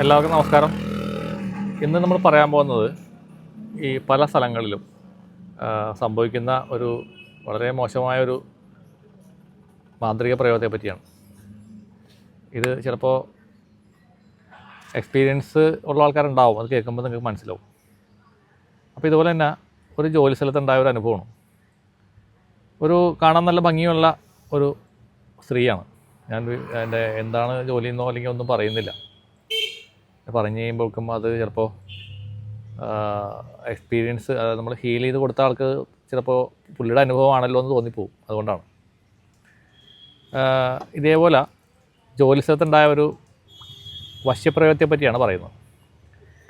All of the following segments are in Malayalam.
എല്ലാവർക്കും നമസ്കാരം. ഇന്ന് നമ്മൾ പറയാൻ പോകുന്നത് ഈ പല സ്ഥലങ്ങളിലും സംഭവിക്കുന്ന ഒരു വളരെ മോശമായൊരു മാന്ത്രിക പ്രയോഗത്തെ പറ്റിയാണ്. ഇത് ചിലപ്പോൾ എക്സ്പീരിയൻസ് ഉള്ള ആൾക്കാരുണ്ടാവും, അത് കേൾക്കുമ്പോൾ നിങ്ങൾക്ക് മനസ്സിലാവും. അപ്പോൾ ഇതുപോലെ തന്നെ ഒരു ജോലി സ്ഥലത്തുണ്ടായ ഒരു അനുഭവമാണ്. ഒരു കാണാൻ നല്ല ഭംഗിയുള്ള ഒരു സ്ത്രീയാണ്. ഞാൻ എൻ്റെ എന്താണ് ജോലി എന്നോ അല്ലെങ്കിൽ ഒന്നും പറയുന്നില്ല. പറഞ്ഞു കഴിയുമ്പോഴേക്കും അത് ചിലപ്പോൾ എക്സ്പീരിയൻസ് നമ്മൾ ഹീൽ ചെയ്ത് കൊടുത്ത ആൾക്ക് ചിലപ്പോൾ പുള്ളിയുടെ അനുഭവമാണല്ലോ എന്ന് തോന്നിപ്പോവും. അതുകൊണ്ടാണ് ഇതേപോലെ ജോലി സ്ഥലത്തുണ്ടായ ഒരു വശ്യപ്രയോഗത്തെ പറ്റിയാണ് പറയുന്നത്.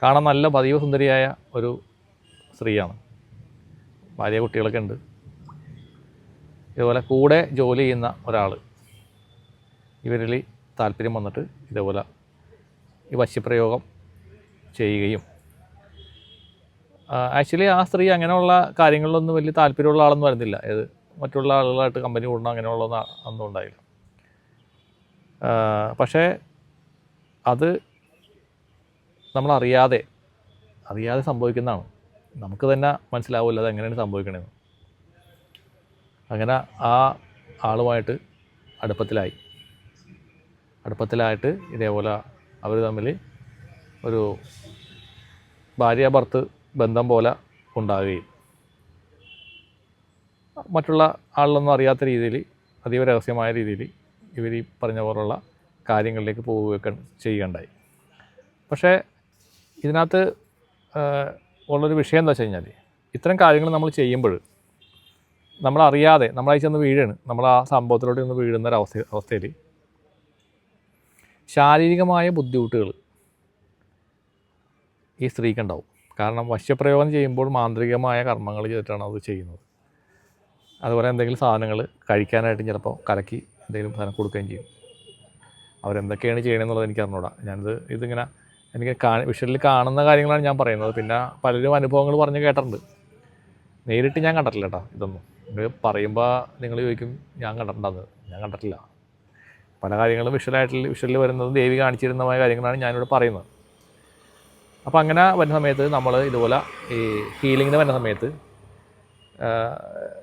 കാണാൻ നല്ല പതിവ് സുന്ദരിയായ ഒരു സ്ത്രീയാണ്, ഭാര്യ കുട്ടികളൊക്കെ ഉണ്ട്. ഇതുപോലെ കൂടെ ജോലി ചെയ്യുന്ന ഒരാൾ ഇവരിൽ താല്പര്യം വന്നിട്ട് ഇതേപോലെ ഈ വശ്യപ്രയോഗം ചെയ്യുകയും ആക്ച്വലി ആ സ്ത്രീ അങ്ങനെയുള്ള കാര്യങ്ങളിലൊന്നും വലിയ താല്പര്യമുള്ള ആളൊന്നും വരുന്നില്ല. മറ്റുള്ള ആളുകളായിട്ട് കമ്പനി കൂടണം അങ്ങനെയുള്ളതൊന്നും ഒന്നും ഉണ്ടായില്ല. പക്ഷേ അത് നമ്മളറിയാതെ സംഭവിക്കുന്നതാണ്. നമുക്ക് തന്നെ മനസ്സിലാവില്ല അത് എങ്ങനെയാണ് സംഭവിക്കണമെന്ന്. അങ്ങനെ ആ ആളുമായിട്ട് അടുപ്പത്തിലായിട്ട് ഇതേപോലെ അവർ തമ്മിൽ ഒരു ഭാര്യ ഭർത്ത് ബന്ധം പോലെ ഉണ്ടാകുകയും മറ്റുള്ള ആളിലൊന്നും അറിയാത്ത രീതിയിൽ അതീവ രഹസ്യമായ രീതിയിൽ ഇവർ ഈ പറഞ്ഞ പോലുള്ള കാര്യങ്ങളിലേക്ക് പോവുകയൊക്കെ ചെയ്യുകയുണ്ടായി. പക്ഷേ ഇതിനകത്ത് ഉള്ളൊരു വിഷയം എന്താ വെച്ച് കഴിഞ്ഞാൽ, ഇത്തരം കാര്യങ്ങൾ നമ്മൾ ചെയ്യുമ്പോൾ നമ്മളറിയാതെ നമ്മളായി ചെന്ന് വീഴാണ്. നമ്മൾ ആ സംഭവത്തിലോട്ട് നിന്ന് വീഴുന്ന അവസ്ഥയിൽ ശാരീരികമായ ബുദ്ധിമുട്ടുകൾ ഈ സ്ത്രീക്കുണ്ടാവും. കാരണം വശ്യപ്രയോഗം ചെയ്യുമ്പോൾ മാന്ത്രികമായ കർമ്മങ്ങൾ ചെയ്തിട്ടാണ് അത് ചെയ്യുന്നത്. അതുപോലെ എന്തെങ്കിലും സാധനങ്ങൾ കഴിക്കാനായിട്ട് ചിലപ്പോൾ കലക്കി എന്തെങ്കിലും സാധനം കൊടുക്കുകയും ചെയ്യും. അവരെന്തൊക്കെയാണ് ചെയ്യണമെന്നുള്ളത് എനിക്ക് അറിഞ്ഞൂടാ. ഇതിങ്ങനെ എനിക്ക് വിഷ്വലിൽ കാണുന്ന കാര്യങ്ങളാണ് ഞാൻ പറയുന്നത്. പിന്നെ പലരും അനുഭവങ്ങൾ പറഞ്ഞ് കേട്ടിട്ടുണ്ട്. നേരിട്ട് ഞാൻ കണ്ടിട്ടില്ല കേട്ടോ. ഇതൊന്നും നിങ്ങൾ പറയുമ്പോൾ നിങ്ങൾ ചോദിക്കും ഞാൻ കണ്ടിട്ടുണ്ടെന്ന്. ഞാൻ കണ്ടിട്ടില്ല. പല കാര്യങ്ങളും വിഷ്വലിൽ വരുന്നത് ദേവി കാണിച്ചിരുന്നമായ കാര്യങ്ങളാണ് ഞാനിവിടെ പറയുന്നത്. അപ്പോൾ അങ്ങനെ വരുന്ന സമയത്ത് നമ്മൾ ഇതുപോലെ ഈ ഹീലിങ്ങിന് വരുന്ന സമയത്ത്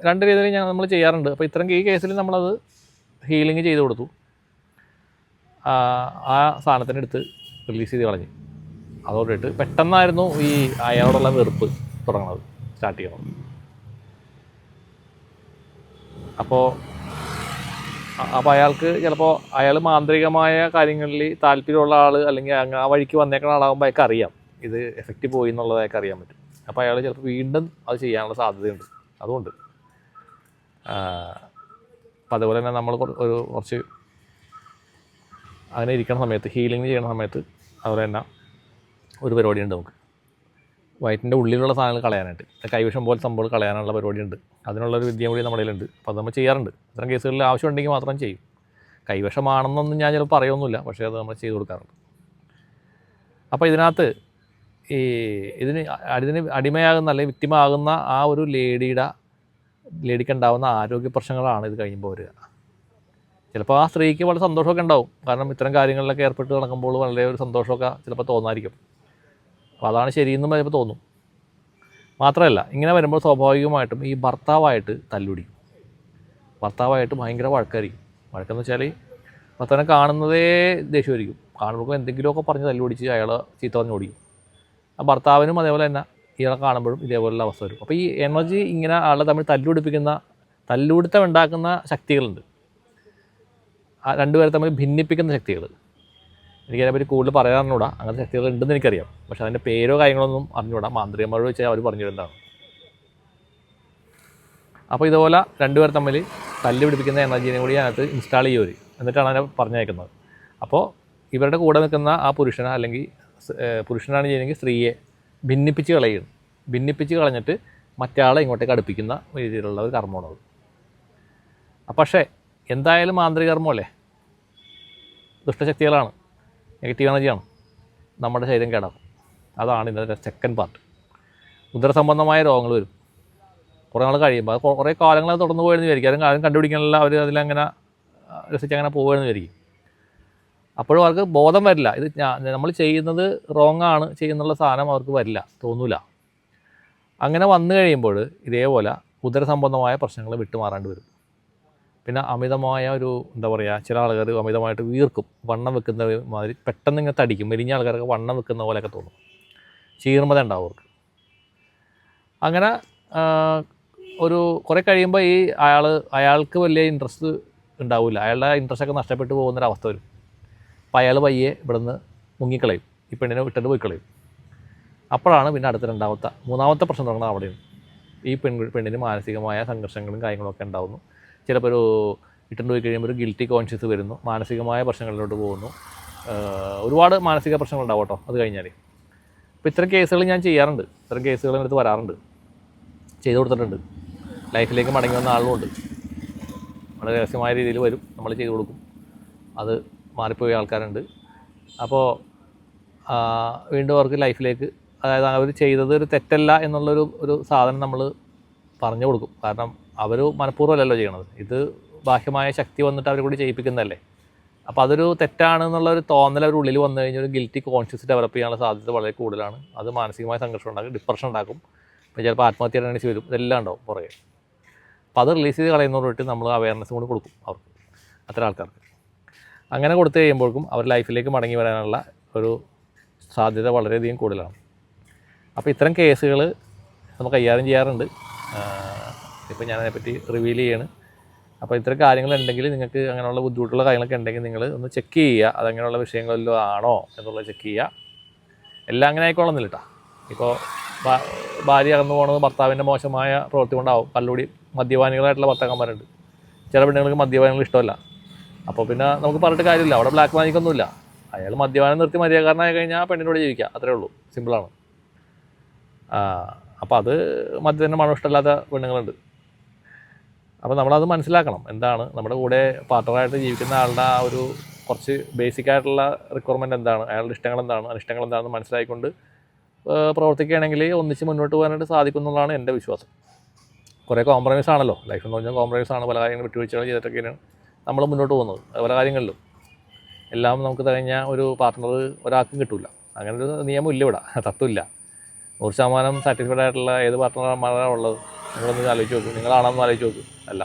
രണ്ട് രീതിയിൽ നമ്മൾ ചെയ്യാറുണ്ട്. അപ്പോൾ ഈ കേസിൽ നമ്മളത് ഹീലിംഗ് ചെയ്ത് കൊടുത്തു. ആ സാധനത്തിൻ്റെ അടുത്ത് റിലീസ് ചെയ്ത് കളഞ്ഞു. അതോടിട്ട് പെട്ടെന്നായിരുന്നു ഈ അയാളോടുള്ള വെറുപ്പ് തുടങ്ങുന്നത്, സ്റ്റാർട്ട് ചെയ്യണം. അപ്പോൾ അയാൾക്ക് ചിലപ്പോൾ അയാൾ മാന്ത്രികമായ കാര്യങ്ങളിൽ താല്പര്യമുള്ള ആൾ അല്ലെങ്കിൽ ആ വഴിക്ക് വന്നേക്കുന്ന ആളാകുമ്പോൾ അയാൾക്ക് അറിയാം ഇത് എഫക്റ്റ് പോയി എന്നുള്ളത് അയാൾക്ക് അറിയാൻ പറ്റും. അപ്പോൾ അയാൾ ചിലപ്പോൾ വീണ്ടും അത് ചെയ്യാനുള്ള സാധ്യതയുണ്ട്. അതുകൊണ്ട് അപ്പോൾ അതുപോലെ തന്നെ നമ്മൾ കുറച്ച് അങ്ങനെ ഇരിക്കുന്ന സമയത്ത് ഹീലിംഗ് ചെയ്യുന്ന സമയത്ത് അതുപോലെ തന്നെ ഒരു പരിപാടിയുണ്ട്. നമുക്ക് വയറ്റിൻ്റെ ഉള്ളിലുള്ള സാധനങ്ങൾ കളയാനായിട്ട്, കൈവിഷം പോലെ സംഭവം കളയാനുള്ള പരിപാടിയുണ്ട്. അതിനുള്ളൊരു വിദ്യ കൂടി നമ്മുടെ കയ്യിലുണ്ട്. അപ്പോൾ അത് നമ്മൾ ചെയ്യാറുണ്ട്. ഇത്തരം കേസുകളിൽ ആവശ്യമുണ്ടെങ്കിൽ മാത്രം ചെയ്യും. കൈവിഷമാണെന്നൊന്നും ഞാൻ ചിലപ്പോൾ പറയൊന്നുമില്ല, പക്ഷേ അത് നമ്മൾ ചെയ്ത് കൊടുക്കാറുണ്ട്. അപ്പോൾ ഇതിനകത്ത് ഇതിന് അടിമയാകുന്ന അല്ലെങ്കിൽ വിക്റ്റിമാകുന്ന ആ ഒരു ലേഡിക്ക് ഉണ്ടാകുന്ന ആരോഗ്യ പ്രശ്നങ്ങളാണ് ഇത് കഴിയുമ്പോൾ വരിക. ചിലപ്പോൾ ആ സ്ത്രീക്ക് വളരെ സന്തോഷമൊക്കെ ഉണ്ടാവും. കാരണം ഇത്തരം കാര്യങ്ങളിലൊക്കെ ഏർപ്പെട്ട് നടക്കുമ്പോൾ വളരെ ഒരു സന്തോഷമൊക്കെ ചിലപ്പോൾ തോന്നായിരിക്കും. അപ്പോൾ അതാണ് ശരിയെന്നും ചിലപ്പോൾ തോന്നും. മാത്രമല്ല ഇങ്ങനെ വരുമ്പോൾ സ്വാഭാവികമായിട്ടും ഈ ഭർത്താവായിട്ട് തല്ലുപിടിക്കും. ഭർത്താവായിട്ട് ഭയങ്കര വഴക്കായിരിക്കും. വഴക്കെന്ന് വെച്ചാൽ ഭർത്താവിനെ കാണുന്നതേ ദേഷ്യമായിരിക്കും. കാണുമ്പോൾ എന്തെങ്കിലുമൊക്കെ പറഞ്ഞ് തല്ലുപിടിച്ച് അയാളെ ചീത്ത പറഞ്ഞ് ഓടിക്കും. ആ ഭർത്താവിനും അതേപോലെ തന്നെ ഇയാളെ കാണുമ്പോഴും ഇതേപോലുള്ള അവസ്ഥ വരും. അപ്പോൾ ഈ എനർജി ഇങ്ങനെ ആളെ തമ്മിൽ തല്ലുപിടുത്തം ഉണ്ടാക്കുന്ന ശക്തികളുണ്ട്. ആ രണ്ടുപേരെ തമ്മിൽ ഭിന്നിപ്പിക്കുന്ന ശക്തികൾ. എനിക്കതിനെപ്പറ്റി കൂടുതൽ പറയാൻ അറിഞ്ഞൂടാ. അങ്ങനത്തെ ശക്തികൾ ഉണ്ടെന്ന് എനിക്കറിയാം. പക്ഷേ അതിൻ്റെ പേരോ കാര്യങ്ങളൊന്നും അറിഞ്ഞൂടാ. മാന്ത്രികന്മാരോട് വെച്ചാൽ അവർ പറഞ്ഞു തരുന്നതാണ്. അപ്പോൾ ഇതുപോലെ രണ്ടുപേർ തമ്മിൽ തല്ല് പിടിപ്പിക്കുന്ന എനർജീനെ കൂടി അതിനകത്ത് ഇൻസ്റ്റാൾ ചെയ്യുവർ. എന്നിട്ടാണ് അതിനെ പറഞ്ഞയക്കുന്നത്. അപ്പോൾ ഇവരുടെ കൂടെ നിൽക്കുന്ന ആ പുരുഷനെ അല്ലെങ്കിൽ പുരുഷനാണ് ചെയ്യുന്നെങ്കിൽ സ്ത്രീയെ ഭിന്നിപ്പിച്ച് കളഞ്ഞിട്ട് മറ്റയാളെ ഇങ്ങോട്ടേക്ക് അടുപ്പിക്കുന്ന രീതിയിലുള്ള ഒരു കർമ്മമാണത്. പക്ഷേ എന്തായാലും മാന്ത്രിക കർമ്മമല്ലേ, ദുഷ്ടശക്തികളാണ്, നെഗറ്റീവ് എനർജിയാണ്, നമ്മുടെ ശരീരം കേടാക്കും. അതാണ് ഇതിൻ്റെ സെക്കൻഡ് പാർട്ട്. ഉദരസംബന്ധമായ രോഗങ്ങൾ വരും. കുറേ നാൾ കഴിയുമ്പോൾ അത് കുറേ കാലങ്ങൾ തുടർന്ന് പോയെന്ന് വിചാരിക്കും. ആരും കണ്ടുപിടിക്കാനുള്ള അവർ അതിലങ്ങനെ രസിച്ചങ്ങനെ പോവുകയെന്ന് വിചാരിക്കും. അപ്പോഴും അവർക്ക് ബോധം വരില്ല, ഇത് നമ്മൾ ചെയ്യുന്നത് റോങ് ആണ് ചെയ്യുന്നുള്ള സാധനം അവർക്ക് വരില്ല, തോന്നില്ല. അങ്ങനെ വന്നു കഴിയുമ്പോൾ ഇതേപോലെ ഉദരസംബന്ധമായ പ്രശ്നങ്ങൾ വിട്ടുമാറാണ്ട് വരും. പിന്നെ അമിതമായ ഒരു എന്താ പറയുക, ചില ആൾക്കാർ അമിതമായിട്ട് വീർക്കും, വണ്ണം വെക്കുന്ന മാതിരി പെട്ടെന്ന് ഇങ്ങനെ തടിക്കും. മെലിഞ്ഞ ആൾക്കാർക്ക് വണ്ണം വെക്കുന്ന പോലെയൊക്കെ തോന്നും, ചീർമത ഉണ്ടാവും അവർക്ക്. അങ്ങനെ ഒരു കുറേ കഴിയുമ്പോൾ അയാൾക്ക് വലിയ ഇൻട്രസ്റ്റ് ഉണ്ടാവില്ല, അയാളുടെ ഇൻട്രസ്റ്റൊക്കെ നഷ്ടപ്പെട്ടു പോകുന്നൊരവസ്ഥ വരും. അപ്പോൾ അയാൾ പയ്യെ ഇവിടുന്ന് മുങ്ങിക്കളയും, ഈ പെണ്ണിനെ വിട്ടിട്ട് പോയി കളയും. അപ്പോഴാണ് പിന്നെ അടുത്ത മൂന്നാമത്തെ പ്രശ്നം തുടങ്ങുന്നത് അവിടെയും. ഈ പെണ്ണിന് മാനസികമായ സംഘർഷങ്ങളും കാര്യങ്ങളൊക്കെ ഉണ്ടാകുന്നു. ചിലപ്പോൾ ഒരു ഇട്ടിട്ട് പോയി കഴിയുമ്പോൾ ഒരു ഗിൽറ്റി കോൺഷ്യസ് വരുന്നു, മാനസികമായ പ്രശ്നങ്ങളിലോട്ട് പോകുന്നു. ഒരുപാട് മാനസിക പ്രശ്നങ്ങൾ ഉണ്ടാവും കേട്ടോ അത് കഴിഞ്ഞാൽ. അപ്പോൾ ഇത്തരം കേസുകൾ ഞാൻ ചെയ്യാറുണ്ട്, ഇത്തരം കേസുകൾ എൻ്റെ അടുത്ത് വരാറുണ്ട്, ചെയ്തു കൊടുത്തിട്ടുണ്ട്. ലൈഫിലേക്ക് മടങ്ങി വന്ന ആളുമുണ്ട്. വളരെ രഹസ്യമായ രീതിയിൽ വരും, നമ്മൾ ചെയ്തു കൊടുക്കും. അത് മാറിപ്പോയ ആൾക്കാരുണ്ട്. അപ്പോൾ വീണ്ടും അവർക്ക് ലൈഫിലേക്ക്, അതായത് അവർ ചെയ്തത് ഒരു തെറ്റല്ല എന്നുള്ളൊരു സാധനം നമ്മൾ പറഞ്ഞു കൊടുക്കും. കാരണം അവർ മനഃപൂർവ്വമല്ലല്ലോ ചെയ്യണത്, ഇത് ബാഹ്യമായ ശക്തി വന്നിട്ട് അവർ കൂടി ചെയ്യിപ്പിക്കുന്നതല്ലേ. അപ്പോൾ അതൊരു തെറ്റാണെന്നുള്ളൊരു തോന്നൽ അവർ ഉള്ളിൽ വന്നു കഴിഞ്ഞാൽ ഒരു ഗിൽറ്റി കോൺഷ്യസ് ഡെവലപ്പ് ചെയ്യാനുള്ള സാധ്യത വളരെ കൂടുതലാണ്. അത് മാനസികമായ സംഘർഷം ഉണ്ടാക്കും, ഡിപ്രഷൻ ഉണ്ടാക്കും, ഇപ്പോൾ ചിലപ്പോൾ ആത്മഹത്യയുടെ എണീച്ച് വരും, ഇതെല്ലാം ഉണ്ടാവും പുറകെ. അപ്പോൾ അത് റിലീസ് ചെയ്ത് കളയുന്നതോട്ട് നമ്മൾ അവയർനെസ് കൂടി കൊടുക്കും അവർക്ക്, അത്തരം ആൾക്കാർക്ക്. അങ്ങനെ കൊടുത്തു കഴിയുമ്പോഴേക്കും അവർ ലൈഫിലേക്ക് മടങ്ങി വരാനുള്ള ഒരു സാധ്യത വളരെയധികം കൂടുതലാണ്. അപ്പോൾ ഇത്തരം കേസുകൾ നമുക്ക് കൈകാര്യം ചെയ്യാറുണ്ട്. ഇപ്പോൾ ഞാനതിനെപ്പറ്റി റിവീൽ ചെയ്യാണ്. അപ്പോൾ ഇത്തരം കാര്യങ്ങളുണ്ടെങ്കിൽ, നിങ്ങൾക്ക് അങ്ങനെയുള്ള ബുദ്ധിമുട്ടുള്ള കാര്യങ്ങളൊക്കെ ഉണ്ടെങ്കിൽ നിങ്ങൾ ഒന്ന് ചെക്ക് ചെയ്യുക, അതങ്ങനെയുള്ള വിഷയങ്ങളെല്ലാം ആണോ എന്നുള്ളത് ചെക്ക് ചെയ്യുക. എല്ലാം അങ്ങനെ ആയിക്കോളുന്നില്ല കേട്ടോ. ഇപ്പോൾ ഭാര്യ അകന്നു പോകുന്നത് ഭർത്താവിൻ്റെ മോശമായ പ്രവൃത്തി കൊണ്ടാവും. കള്ളുകൂടി മദ്യപാനികളായിട്ടുള്ള ഭർത്താക്കന്മാരുണ്ട്. ചില പെണ്ണുങ്ങൾക്ക് മദ്യപാനികൾ ഇഷ്ടമല്ല. അപ്പോൾ പിന്നെ നമുക്ക് പറഞ്ഞിട്ട് കാര്യമില്ല, അവിടെ ബ്ലാക്ക് മാജിക്കൊന്നുമില്ല. അയാൾ മദ്യപാനം നിർത്തി മര്യാദക്കാരനായി കഴിഞ്ഞാൽ പെണ്ണിനോട് ജീവിക്കുക, അത്രേ ഉള്ളൂ, സിമ്പിളാണ്. അപ്പോൾ അത് മദ്യത്തിൻ്റെ മണം ഇഷ്ടമില്ലാത്ത പെണ്ണുങ്ങളുണ്ട്. അപ്പോൾ നമ്മളത് മനസ്സിലാക്കണം, എന്താണ് നമ്മുടെ കൂടെ പാർട്ണറായിട്ട് ജീവിക്കുന്ന ആളുടെ ആ ഒരു കുറച്ച് ബേസിക്കായിട്ടുള്ള റിക്വയർമെൻറ്റ് എന്താണ്, അയാളുടെ ഇഷ്ടങ്ങൾ എന്താണ്, അനിഷ്ടങ്ങൾ എന്താണെന്ന് മനസ്സിലാക്കിക്കൊണ്ട് പ്രവർത്തിക്കുകയാണെങ്കിൽ ഒന്നിച്ച് മുന്നോട്ട് പോകാനായിട്ട് സാധിക്കും എന്നുള്ളതാണ് എൻ്റെ വിശ്വാസം. കുറേ കോംപ്രമൈസ് ആണല്ലോ ലൈഫ് എന്ന് പറഞ്ഞാൽ, കോംപ്രമൈസ് ആണ്. പല കാര്യങ്ങൾ വിട്ടുവീഴ്ചകൾ ചെയ്തിട്ടൊക്കെയാണ് നമ്മൾ മുന്നോട്ട് പോകുന്നത്. പല കാര്യങ്ങളിലും എല്ലാം നമുക്ക് തികഞ്ഞ ഒരു പാർട്ണർ ഒരാൾക്കും കിട്ടില്ല. അങ്ങനെ ഒരു നിയമം ഇല്ല ഇവിടെ, തത്വമില്ല. 100% സാറ്റിസ്ഫൈഡ് ആയിട്ടുള്ള ഏത് പാർട്ണർമാരാണ് ഉള്ളത്? നിങ്ങളൊന്ന് ആലോചിച്ച് നോക്കും, നിങ്ങളാണെന്ന് ആലോചിച്ച് നോക്കും. അല്ല,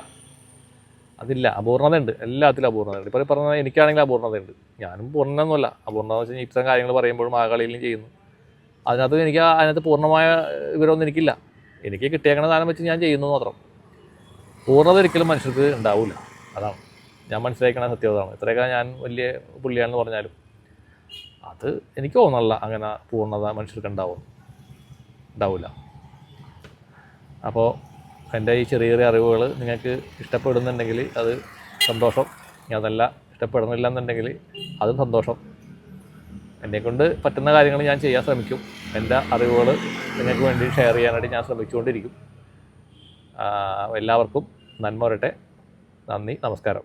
അതില്ല, അപൂർണ്ണതയുണ്ട്, എല്ലാത്തിലും അപൂർണ്ണതയുണ്ട്. ഇപ്പോൾ പറഞ്ഞാൽ എനിക്കാണെങ്കിൽ അപൂർണ്ണതയുണ്ട്, ഞാനും പൂർണ്ണമൊന്നുമല്ല. അപൂർണ്ണത എന്ന് വെച്ച് കഴിഞ്ഞാൽ ഇത്തരം കാര്യങ്ങൾ പറയുമ്പോഴും ആകളിലും ചെയ്യുന്നു. അതിനകത്ത് പൂർണ്ണമായ വിവരമൊന്നും എനിക്കില്ല. എനിക്ക് കിട്ടിയേക്കണ സാധനം വെച്ച് ഞാൻ ചെയ്യുന്നു മാത്രം. പൂർണ്ണത ഒരിക്കലും മനുഷ്യർക്ക് ഉണ്ടാവില്ല, അതാണ് ഞാൻ മനസ്സിലാക്കണ സത്യതാണ്. ഇത്രയൊക്കെ ഞാൻ വലിയ പുള്ളിയാണെന്ന് പറഞ്ഞാലും അത് എനിക്ക് തോന്നല്ല അങ്ങനെ പൂർണ്ണത മനുഷ്യർക്ക് ഉണ്ടാവില്ല. അപ്പോൾ എൻ്റെ ഈ ചെറിയ ചെറിയ അറിവുകൾ നിങ്ങൾക്ക് ഇഷ്ടപ്പെടുന്നുണ്ടെങ്കിൽ അത് സന്തോഷം. അതല്ല ഇഷ്ടപ്പെടുന്നില്ല എന്നുണ്ടെങ്കിൽ അതും സന്തോഷം. എന്നെക്കൊണ്ട് പറ്റുന്ന കാര്യങ്ങൾ ഞാൻ ചെയ്യാൻ ശ്രമിക്കും. എൻ്റെ അറിവുകൾ നിങ്ങൾക്ക് വേണ്ടി ഷെയർ ചെയ്യാനായിട്ട് ഞാൻ ശ്രമിച്ചുകൊണ്ടിരിക്കും. എല്ലാവർക്കും നന്മ വരട്ടെ. നന്ദി, നമസ്കാരം.